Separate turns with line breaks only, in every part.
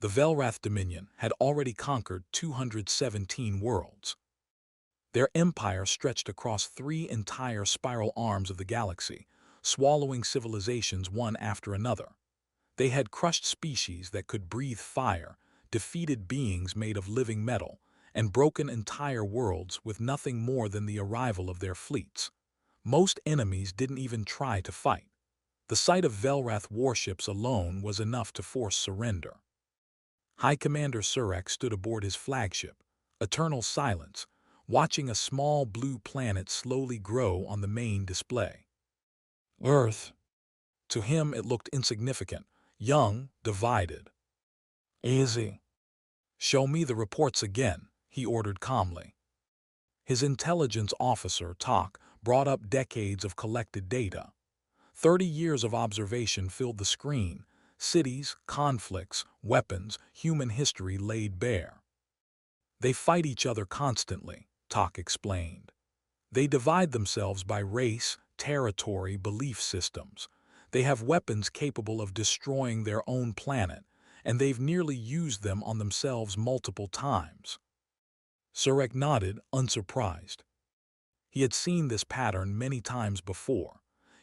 The Velrath Dominion had already conquered 217 worlds. Their empire stretched across 3 entire spiral arms of the galaxy, swallowing civilizations one after another. They had crushed species that could breathe fire, defeated beings made of living metal, and broken entire worlds with nothing more than the arrival of their fleets. Most enemies didn't even try to fight. The sight of Velrath warships alone was enough to force surrender. High Commander Surak stood aboard his flagship, Eternal Silence, watching a small blue planet slowly grow on the main display. Earth. To him it looked insignificant, young, divided. Easy. Show me the reports again, he ordered calmly. His intelligence officer, Tak, brought up decades of collected data. 30 years of observation filled the screen. Cities, conflicts, weapons, human history laid bare. They fight each other constantly, Tak explained. They divide themselves by race, territory, belief systems. They have weapons capable of destroying their own planet, and they've nearly used them on themselves multiple times. Surak nodded, unsurprised. He had seen this pattern many times before.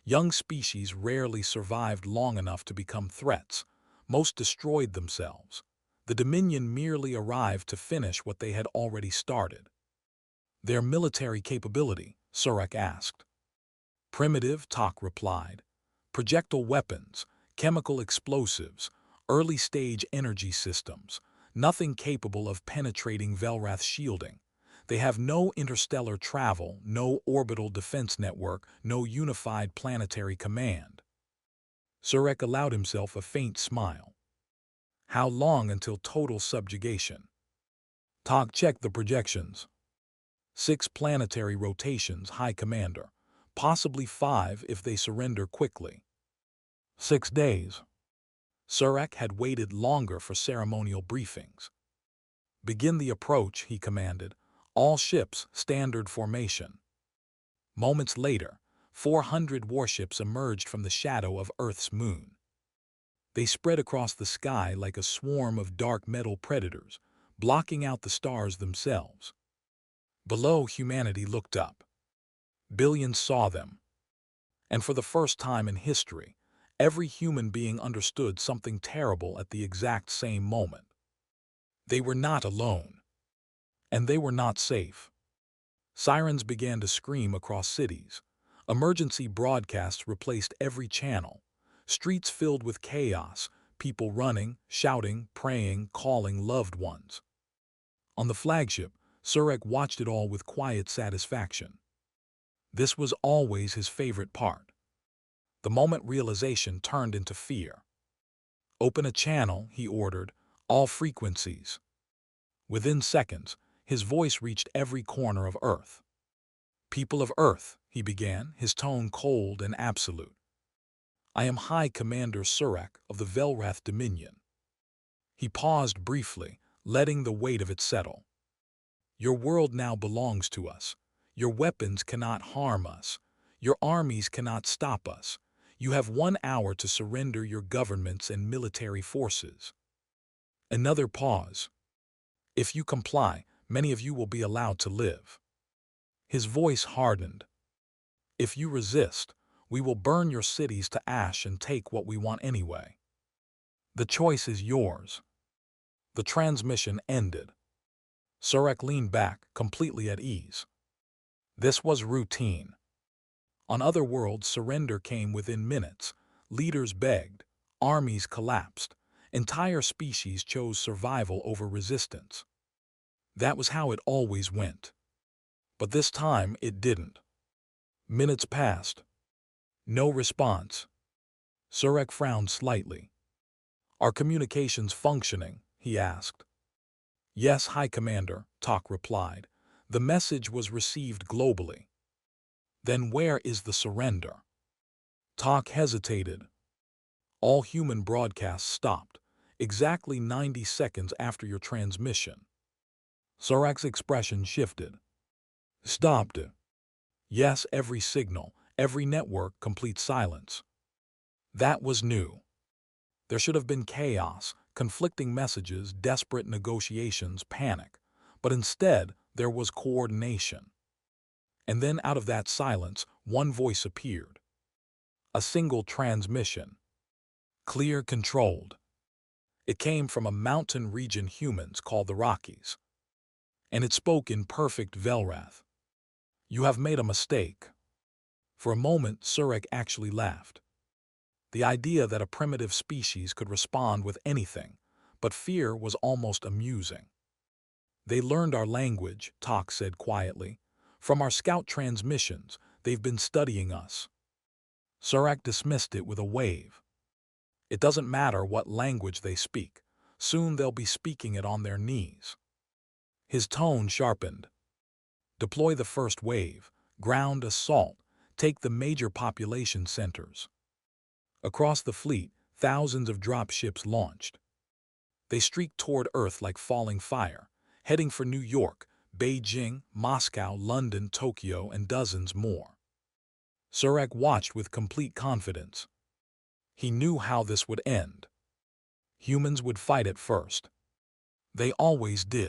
Young species rarely survived long enough to become threats. Most destroyed themselves. The Dominion merely arrived to finish what they had already started. Their military capability, Surak asked. Primitive, Tak replied. Projectile weapons, chemical explosives, early-stage energy systems, nothing capable of penetrating Velrath's shielding. They have no interstellar travel, no orbital defense network, no unified planetary command. Surak allowed himself a faint smile. How long until total subjugation? Tak checked the projections. 6 planetary rotations, High Commander. Possibly 5 if they surrender quickly. 6 days. Surak had waited longer for ceremonial briefings. Begin the approach, he commanded. All ships, standard formation. Moments later, 400 warships emerged from the shadow of Earth's moon. They spread across the sky like a swarm of dark metal predators, blocking out the stars themselves. Below, humanity looked up. Billions saw them. And for the first time in history, every human being understood something terrible at the exact same moment. They were not alone. And they were not safe. Sirens began to scream across cities. Emergency broadcasts replaced every channel. Streets filled with chaos, people running, shouting, praying, calling loved ones. On the flagship, Surak watched it all with quiet satisfaction. This was always his favorite part. The moment realization turned into fear. Open a channel, he ordered, all frequencies. Within seconds, his voice reached every corner of Earth. People of Earth, he began, his tone cold and absolute. I am High Commander Surak of the Velrath Dominion. He paused briefly, letting the weight of it settle. Your world now belongs to us. Your weapons cannot harm us. Your armies cannot stop us. You have 1 hour to surrender your governments and military forces. Another pause. If you comply, many of you will be allowed to live. His voice hardened. If you resist, we will burn your cities to ash and take what we want anyway. The choice is yours. The transmission ended. Surak leaned back, completely at ease. This was routine. On other worlds, surrender came within minutes. Leaders begged. Armies collapsed. Entire species chose survival over resistance. That was how it always went. But this time it didn't. Minutes passed. No response. Surak frowned slightly. Are communications functioning? He asked. Yes, High Commander, Tak replied. The message was received globally. Then where is the surrender? Tak hesitated. All human broadcasts stopped, exactly 90 seconds after your transmission. Surak's expression shifted. Stopped. Yes, every signal, every network, complete silence. That was new. There should have been chaos, conflicting messages, desperate negotiations, panic. But instead, there was coordination. And then out of that silence, one voice appeared. A single transmission. Clear, controlled. It came from a mountain region humans called the Rockies. And it spoke in perfect Velrath. You have made a mistake. For a moment, Surak actually laughed. The idea that a primitive species could respond with anything, but fear was almost amusing. They learned our language, Tok said quietly. From our scout transmissions, they've been studying us. Surak dismissed it with a wave. It doesn't matter what language they speak. Soon they'll be speaking it on their knees. His tone sharpened. Deploy the first wave, ground assault, take the major population centers. Across the fleet, thousands of drop ships launched. They streaked toward Earth like falling fire, heading for New York, Beijing, Moscow, London, Tokyo, and dozens more. Surak watched with complete confidence. He knew how this would end. Humans would fight at first. They always did.